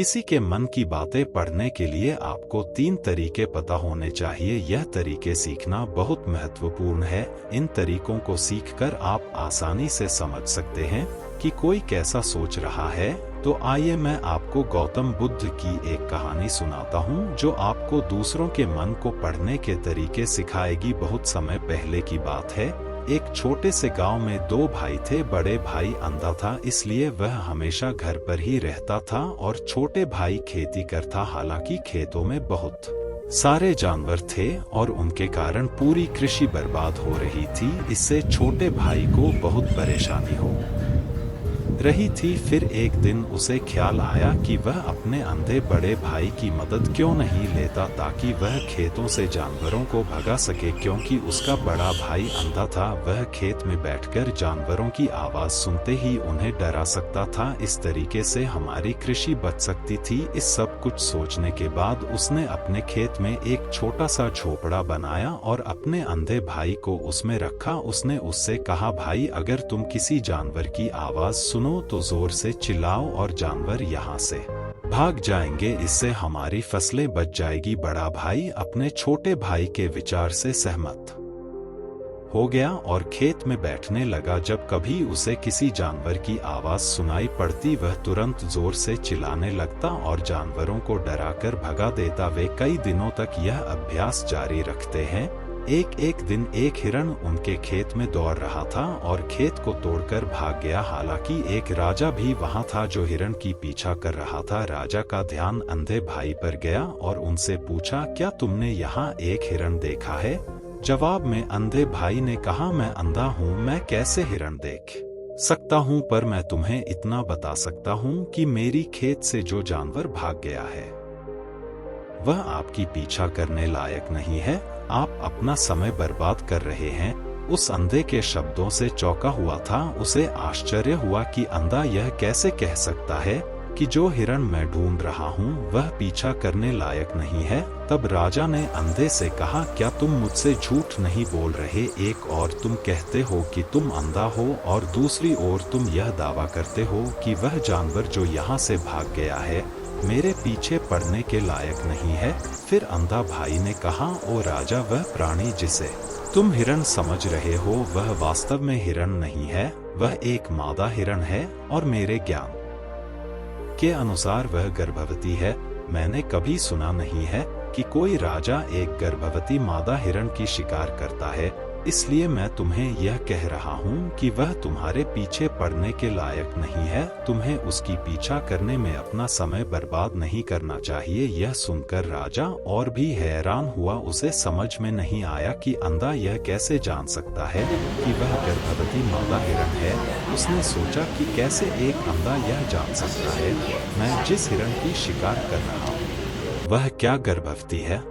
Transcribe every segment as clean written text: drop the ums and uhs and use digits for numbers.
किसी के मन की बातें पढ़ने के लिए आपको 3 तरीके पता होने चाहिए। यह तरीके सीखना बहुत महत्वपूर्ण है। इन तरीकों को सीखकर आप आसानी से समझ सकते हैं कि कोई कैसा सोच रहा है। तो आइए मैं आपको गौतम बुद्ध की एक कहानी सुनाता हूँ जो आपको दूसरों के मन को पढ़ने के तरीके सिखाएगी। बहुत समय पहले की बात है। एक छोटे से गांव में 2 भाई थे। बड़े भाई अंधा था, इसलिए वह हमेशा घर पर ही रहता था और छोटे भाई खेती करता। हालांकि खेतों में बहुत सारे जानवर थे और उनके कारण पूरी कृषि बर्बाद हो रही थी। इससे छोटे भाई को बहुत परेशानी हो रही थी। फिर एक दिन उसे ख्याल आया कि वह अपने अंधे बड़े भाई की मदद क्यों नहीं लेता ताकि वह खेतों से जानवरों को भगा सके। क्योंकि उसका बड़ा भाई अंधा था, वह खेत में बैठकर जानवरों की आवाज सुनते ही उन्हें डरा सकता था। इस तरीके से हमारी कृषि बच सकती थी। इस सब कुछ सोचने के बाद उसने अपने खेत में एक छोटा सा झोपड़ा बनाया और अपने अंधे भाई को उसमें रखा। उसने उससे कहा, भाई अगर तुम किसी जानवर की आवाज सुनो तो जोर से चिल्लाओ और जानवर यहाँ से भाग जाएंगे। इससे हमारी फसलें बच जाएगी। बड़ा भाई अपने छोटे भाई के विचार से सहमत हो गया और खेत में बैठने लगा। जब कभी उसे किसी जानवर की आवाज सुनाई पड़ती, वह तुरंत जोर से चिल्लाने लगता और जानवरों को डराकर भगा देता। वे कई दिनों तक यह अभ्यास जारी रखते हैं। एक दिन एक हिरण उनके खेत में दौड़ रहा था और खेत को तोड़कर भाग गया। हालांकि एक राजा भी वहां था जो हिरण की पीछा कर रहा था। राजा का ध्यान अंधे भाई पर गया और उनसे पूछा, क्या तुमने यहाँ एक हिरण देखा है? जवाब में अंधे भाई ने कहा, मैं अंधा हूँ, मैं कैसे हिरण देख सकता हूँ, पर मैं तुम्हें इतना बता सकता हूँ कि मेरी खेत से जो जानवर भाग गया है वह आपकी पीछा करने लायक नहीं है। आप अपना समय बर्बाद कर रहे हैं। उस अंधे के शब्दों से चौंका हुआ था। उसे आश्चर्य हुआ कि अंधा यह कैसे कह सकता है कि जो हिरण मैं ढूंढ रहा हूँ वह पीछा करने लायक नहीं है। तब राजा ने अंधे से कहा, क्या तुम मुझसे झूठ नहीं बोल रहे? एक और तुम कहते हो कि तुम अंधा हो और दूसरी ओर तुम यह दावा करते हो कि वह जानवर जो यहाँ से भाग गया है मेरे पीछे पड़ने के लायक नहीं है। फिर अंधा भाई ने कहा, ओ राजा, वह प्राणी जिसे तुम हिरण समझ रहे हो वह वास्तव में हिरण नहीं है, वह एक मादा हिरण है और मेरे ज्ञान के अनुसार वह गर्भवती है। मैंने कभी सुना नहीं है कि कोई राजा एक गर्भवती मादा हिरण की शिकार करता है। इसलिए मैं तुम्हें यह कह रहा हूँ कि वह तुम्हारे पीछे पड़ने के लायक नहीं है। तुम्हें उसकी पीछा करने में अपना समय बर्बाद नहीं करना चाहिए। यह सुनकर राजा और भी हैरान हुआ। उसे समझ में नहीं आया कि अंधा यह कैसे जान सकता है कि वह गर्भवती मादा हिरण है। उसने सोचा कि कैसे एक अंधा यह जान सकता है मैं जिस हिरण की शिकार कर रहा हूँ वह क्या गर्भवती है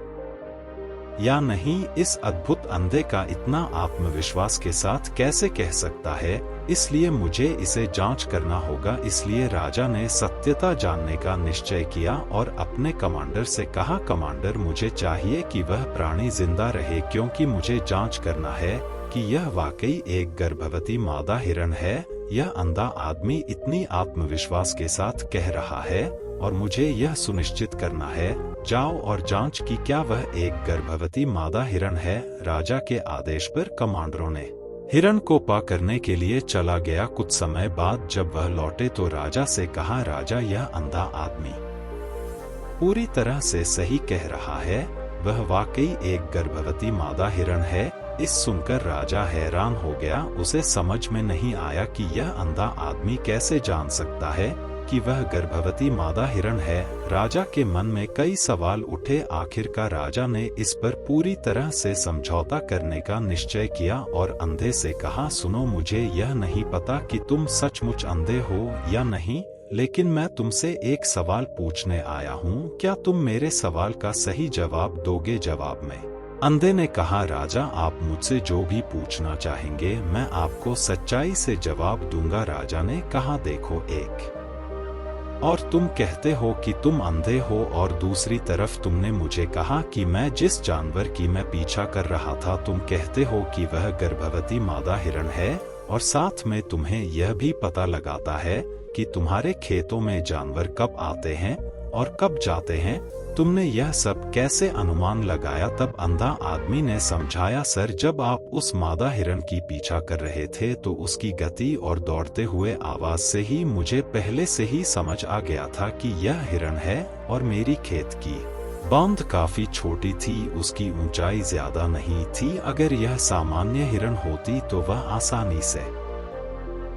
या नहीं। इस अद्भुत अंधे का इतना आत्मविश्वास के साथ कैसे कह सकता है? इसलिए मुझे इसे जांच करना होगा। इसलिए राजा ने सत्यता जानने का निश्चय किया और अपने कमांडर से कहा, कमांडर, मुझे चाहिए कि वह प्राणी जिंदा रहे क्योंकि मुझे जांच करना है कि यह वाकई एक गर्भवती मादा हिरण है। यह अंधा आदमी इतनी आत्मविश्वास के साथ कह रहा है और मुझे यह सुनिश्चित करना है। जाओ और जांच की क्या वह एक गर्भवती मादा हिरण है। राजा के आदेश पर कमांडरों ने हिरण को पा करने के लिए चला गया। कुछ समय बाद जब वह लौटे तो राजा से कहा, राजा, यह अंधा आदमी पूरी तरह से सही कह रहा है, वह वाकई एक गर्भवती मादा हिरण है। इस सुनकर राजा हैरान हो गया। उसे समझ में नहीं आया कि यह अंधा आदमी कैसे जान सकता है कि वह गर्भवती मादा हिरण है। राजा के मन में कई सवाल उठे। आखिरकार राजा ने इस पर पूरी तरह से समझौता करने का निश्चय किया और अंधे से कहा, सुनो, मुझे यह नहीं पता कि तुम सचमुच अंधे हो या नहीं, लेकिन मैं तुमसे एक सवाल पूछने आया हूँ। क्या तुम मेरे सवाल का सही जवाब दोगे? जवाब में अंधे ने कहा, राजा, आप मुझसे जो भी पूछना चाहेंगे मैं आपको सच्चाई से जवाब दूंगा। राजा ने कहा, देखो, एक और तुम कहते हो कि तुम अंधे हो और दूसरी तरफ तुमने मुझे कहा कि मैं जिस जानवर की मैं पीछा कर रहा था तुम कहते हो कि वह गर्भवती मादा हिरण है, और साथ में तुम्हें यह भी पता लगाता है कि तुम्हारे खेतों में जानवर कब आते हैं और कब जाते हैं? तुमने यह सब कैसे अनुमान लगाया? तब अंधा आदमी ने समझाया, सर, जब आप उस मादा हिरण की पीछा कर रहे थे तो उसकी गति और दौड़ते हुए आवाज से ही मुझे पहले से ही समझ आ गया था कि यह हिरण है। और मेरी खेत की बांध काफी छोटी थी, उसकी ऊंचाई ज्यादा नहीं थी। अगर यह सामान्य हिरण होती तो वह आसानी से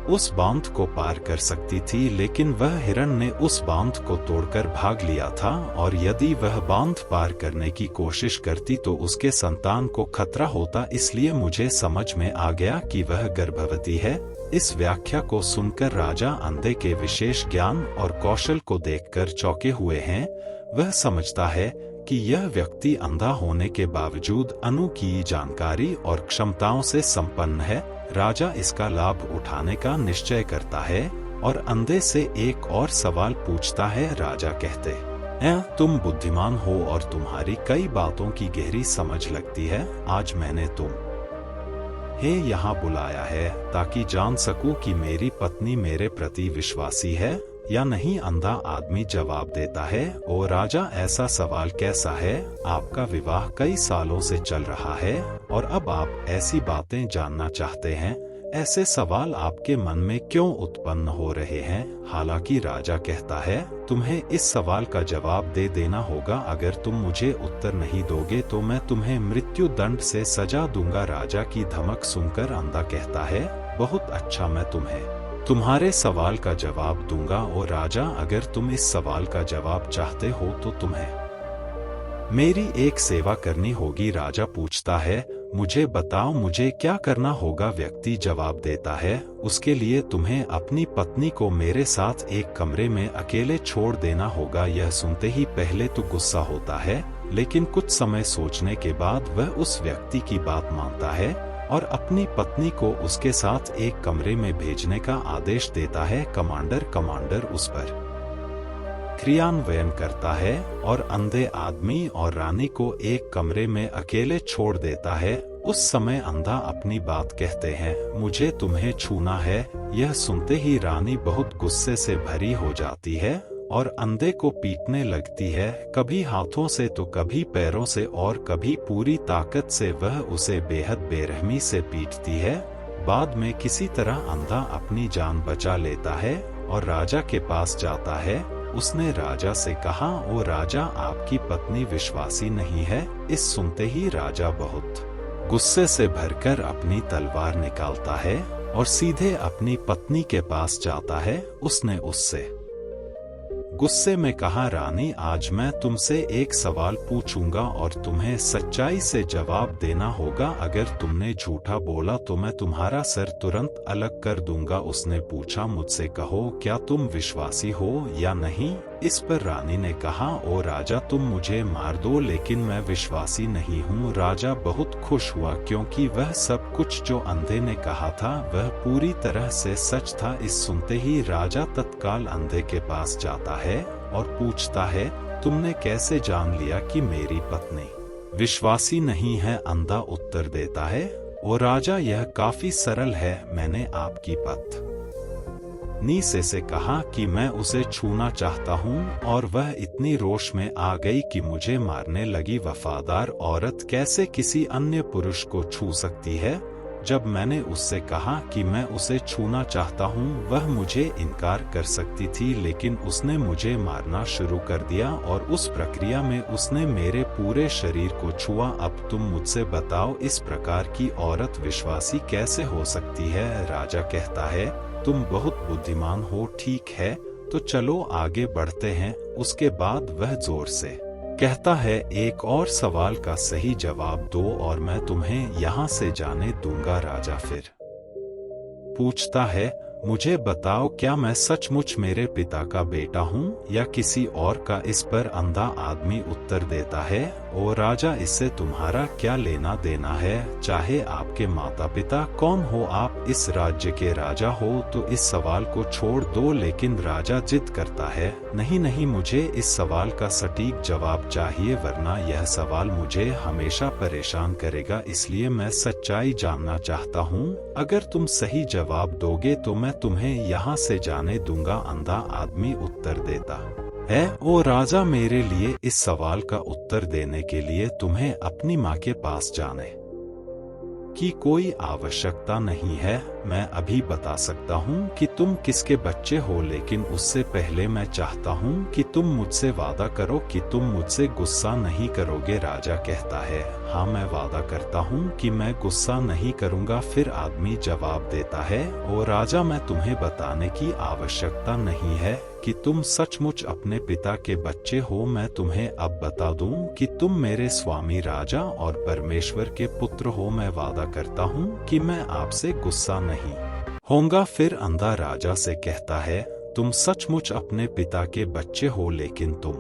उस बांध को पार कर सकती थी, लेकिन वह हिरण ने उस बांध को तोड़कर भाग लिया था, और यदि वह बांध पार करने की कोशिश करती तो उसके संतान को खतरा होता। इसलिए मुझे समझ में आ गया कि वह गर्भवती है। इस व्याख्या को सुनकर राजा अंधे के विशेष ज्ञान और कौशल को देखकर चौंके हुए हैं। वह समझता है कि यह व्यक्ति अंधा होने के बावजूद अनूठी जानकारी और क्षमताओं से संपन्न है। राजा इसका लाभ उठाने का निश्चय करता है और अंधे से एक और सवाल पूछता है। राजा कहते हैं, तुम बुद्धिमान हो और तुम्हारी कई बातों की गहरी समझ लगती है। आज मैंने तुम्हें यहाँ बुलाया है ताकि जान सकूं कि मेरी पत्नी मेरे प्रति विश्वासी है या नहीं। अंधा आदमी जवाब देता है, ओ राजा, ऐसा सवाल कैसा है? आपका विवाह कई सालों से चल रहा है और अब आप ऐसी बातें जानना चाहते हैं। ऐसे सवाल आपके मन में क्यों उत्पन्न हो रहे हैं? हालांकि राजा कहता है, तुम्हें इस सवाल का जवाब दे देना होगा। अगर तुम मुझे उत्तर नहीं दोगे तो मैं तुम्हें मृत्यु दंड से सजा दूंगा। राजा की धमक सुनकर अंधा कहता है, बहुत अच्छा, मैं तुम्हारे सवाल का जवाब दूंगा। और राजा, अगर तुम इस सवाल का जवाब चाहते हो तो तुम्हें मेरी एक सेवा करनी होगी। राजा पूछता है, मुझे बताओ, मुझे क्या करना होगा? व्यक्ति जवाब देता है, उसके लिए तुम्हें अपनी पत्नी को मेरे साथ एक कमरे में अकेले छोड़ देना होगा। यह सुनते ही पहले तो गुस्सा होता है, लेकिन कुछ समय सोचने के बाद वह उस व्यक्ति की बात मानता है और अपनी पत्नी को उसके साथ एक कमरे में भेजने का आदेश देता है। कमांडर उस पर क्रियान्वयन करता है और अंधे आदमी और रानी को एक कमरे में अकेले छोड़ देता है। उस समय अंधा अपनी बात कहते हैं, मुझे तुम्हें छूना है। यह सुनते ही रानी बहुत गुस्से से भरी हो जाती है और अंधे को पीटने लगती है, कभी हाथों से तो कभी पैरों से और कभी पूरी ताकत से वह उसे बेहद बेरहमी से पीटती है। बाद में किसी तरह अंधा अपनी जान बचा लेता है और राजा के पास जाता है। उसने राजा से कहा, ओ राजा, आपकी पत्नी विश्वासी नहीं है। इस सुनते ही राजा बहुत गुस्से से भरकर अपनी तलवार निकालता है और सीधे अपनी पत्नी के पास जाता है। उसने उससे गुस्से में कहा, रानी, आज मैं तुमसे एक सवाल पूछूंगा और तुम्हें सच्चाई से जवाब देना होगा। अगर तुमने झूठा बोला तो मैं तुम्हारा सर तुरंत अलग कर दूंगा। उसने पूछा, मुझसे कहो, क्या तुम विश्वासी हो या नहीं? इस पर रानी ने कहा, ओ राजा, तुम मुझे मार दो लेकिन मैं विश्वासी नहीं हूँ। राजा बहुत खुश हुआ क्योंकि वह सब कुछ जो अंधे ने कहा था वह पूरी तरह से सच था। इस सुनते ही राजा तत्काल अंधे के पास जाता है और पूछता है, तुमने कैसे जान लिया कि मेरी पत्नी विश्वासी नहीं है? अंधा उत्तर देता है, ओ राजा, यह काफी सरल है। मैंने आपकी पत्नी से कहा कि मैं उसे छूना चाहता हूँ और वह इतनी रोष में आ गई कि मुझे मारने लगी। वफादार औरत कैसे किसी अन्य पुरुष को छू सकती है? जब मैंने उससे कहा कि मैं उसे छूना चाहता हूँ वह मुझे इनकार कर सकती थी, लेकिन उसने मुझे मारना शुरू कर दिया और उस प्रक्रिया में उसने मेरे पूरे शरीर को छुआ। अब तुम मुझसे बताओ, इस प्रकार की औरत विश्वासी कैसे हो सकती है? राजा कहता है, तुम बहुत बुद्धिमान हो। ठीक है, तो चलो आगे बढ़ते हैं। उसके बाद वह जोर से कहता है, एक और सवाल का सही जवाब दो और मैं तुम्हें यहाँ से जाने दूंगा। राजा फिर पूछता है, मुझे बताओ, क्या मैं सचमुच मेरे पिता का बेटा हूँ या किसी और का? इस पर अंधा आदमी उत्तर देता है, ओ राजा, इससे तुम्हारा क्या लेना देना है? चाहे आपके माता पिता कौन हो, आप इस राज्य के राजा हो तो इस सवाल को छोड़ दो। लेकिन राजा जिद करता है, नहीं नहीं, मुझे इस सवाल का सटीक जवाब चाहिए, वरना यह सवाल मुझे हमेशा परेशान करेगा। इसलिए मैं सच्चाई जानना चाहता हूँ। अगर तुम सही जवाब दोगे तो मैं तुम्हें यहाँ से जाने दूंगा। अंधा आदमी उत्तर देता है। ओ राजा, मेरे लिए इस सवाल का उत्तर देने के लिए तुम्हें अपनी माँ के पास जाने की कोई आवश्यकता नहीं है। मैं अभी बता सकता हूँ कि तुम किसके बच्चे हो, लेकिन उससे पहले मैं चाहता हूँ कि तुम मुझसे वादा करो कि तुम मुझसे गुस्सा नहीं करोगे। राजा कहता है, हाँ मैं वादा करता हूँ कि मैं गुस्सा नहीं करूँगा। फिर आदमी जवाब देता है, ओ राजा, मैं तुम्हें बताने की आवश्यकता नहीं है कि तुम सचमुच अपने पिता के बच्चे हो। मैं तुम्हें अब बता दूं कि तुम मेरे स्वामी राजा और परमेश्वर के पुत्र हो। मैं वादा करता हूँ कि मैं आपसे गुस्सा नहीं होऊंगा। फिर अंधा राजा से कहता है, तुम सचमुच अपने पिता के बच्चे हो, लेकिन तुम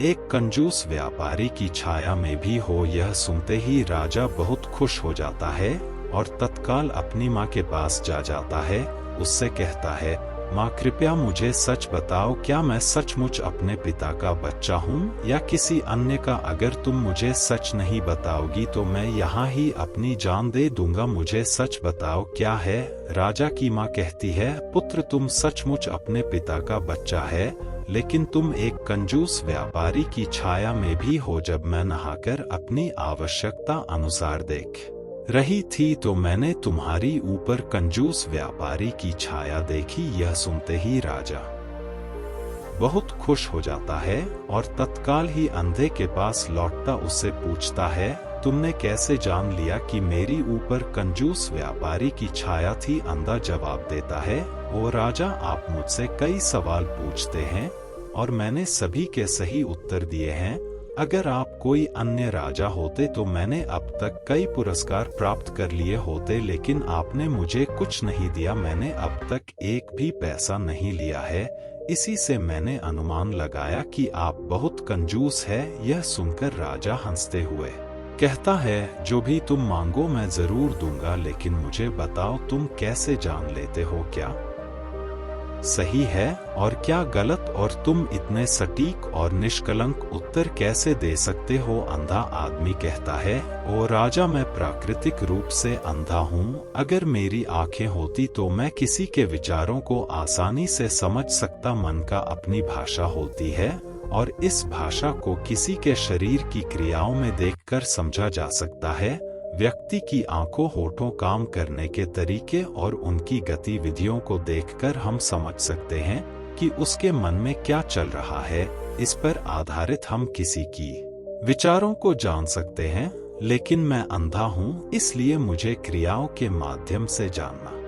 एक कंजूस व्यापारी की छाया में भी हो। यह सुनते ही राजा बहुत खुश हो जाता है और तत्काल अपनी माँ के पास जाता है। उससे कहता है, माँ कृपया मुझे सच बताओ, क्या मैं सचमुच अपने पिता का बच्चा हूँ या किसी अन्य का? अगर तुम मुझे सच नहीं बताओगी तो मैं यहाँ ही अपनी जान दे दूंगा। मुझे सच बताओ, क्या है? राजा की माँ कहती है, पुत्र तुम सचमुच अपने पिता का बच्चा है, लेकिन तुम एक कंजूस व्यापारी की छाया में भी हो। जब मैं नहाकर अपनी आवश्यकता अनुसार देख रही थी तो मैंने तुम्हारी ऊपर कंजूस व्यापारी की छाया देखी। यह सुनते ही राजा बहुत खुश हो जाता है और तत्काल ही अंधे के पास लौटता उससे पूछता है, तुमने कैसे जान लिया कि मेरी ऊपर कंजूस व्यापारी की छाया थी? अंधा जवाब देता है, ओ राजा, आप मुझसे कई सवाल पूछते हैं और मैंने सभी के सही उत्तर दिए हैं। अगर आप कोई अन्य राजा होते तो मैंने अब तक कई पुरस्कार प्राप्त कर लिए होते, लेकिन आपने मुझे कुछ नहीं दिया। मैंने अब तक एक भी पैसा नहीं लिया है, इसी से मैंने अनुमान लगाया कि आप बहुत कंजूस है। यह सुनकर राजा हंसते हुए कहता है, जो भी तुम मांगो मैं जरूर दूंगा, लेकिन मुझे बताओ तुम कैसे जान लेते हो क्या सही है और क्या गलत, और तुम इतने सटीक और निष्कलंक उत्तर कैसे दे सकते हो? अंधा आदमी कहता है, ओ राजा, मैं प्राकृतिक रूप से अंधा हूँ। अगर मेरी आंखें होती तो मैं किसी के विचारों को आसानी से समझ सकता। मन का अपनी भाषा होती है और इस भाषा को किसी के शरीर की क्रियाओं में देखकर समझा जा सकता है। व्यक्ति की आंखों, होठों, काम करने के तरीके और उनकी गतिविधियों को देखकर हम समझ सकते हैं कि उसके मन में क्या चल रहा है। इस पर आधारित हम किसी की विचारों को जान सकते हैं, लेकिन मैं अंधा हूँ, इसलिए मुझे क्रियाओं के माध्यम से जानना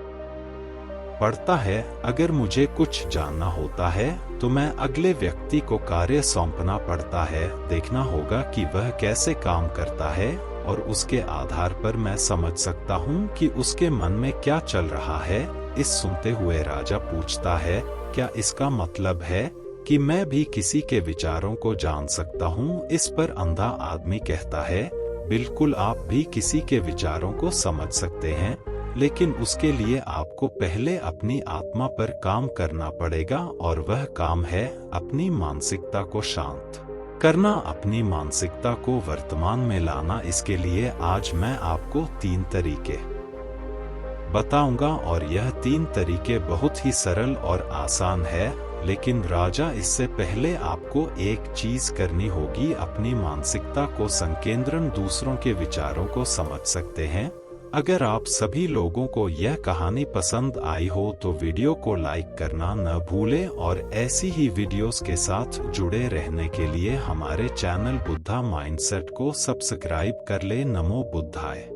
पड़ता है। अगर मुझे कुछ जानना होता है तो मैं अगले व्यक्ति को कार्य सौंपना पड़ता है। देखना होगा कि वह कैसे काम करता है और उसके आधार पर मैं समझ सकता हूँ कि उसके मन में क्या चल रहा है। इस सुनते हुए राजा पूछता है, क्या इसका मतलब है कि मैं भी किसी के विचारों को जान सकता हूँ? इस पर अंधा आदमी कहता है, बिल्कुल, आप भी किसी के विचारों को समझ सकते हैं, लेकिन उसके लिए आपको पहले अपनी आत्मा पर काम करना पड़ेगा और वह काम है अपनी मानसिकता को शांत करना, अपनी मानसिकता को वर्तमान में लाना। इसके लिए आज मैं आपको 3 तरीके बताऊंगा और यह 3 तरीके बहुत ही सरल और आसान है, लेकिन राजा इससे पहले आपको एक चीज करनी होगी, अपनी मानसिकता को संकेंद्रण, दूसरों के विचारों को समझ सकते हैं। अगर आप सभी लोगों को यह कहानी पसंद आई हो तो वीडियो को लाइक करना न भूलें और ऐसी ही वीडियोस के साथ जुड़े रहने के लिए हमारे चैनल बुद्धा माइंडसेट को सब्सक्राइब कर ले। नमो बुद्धाय।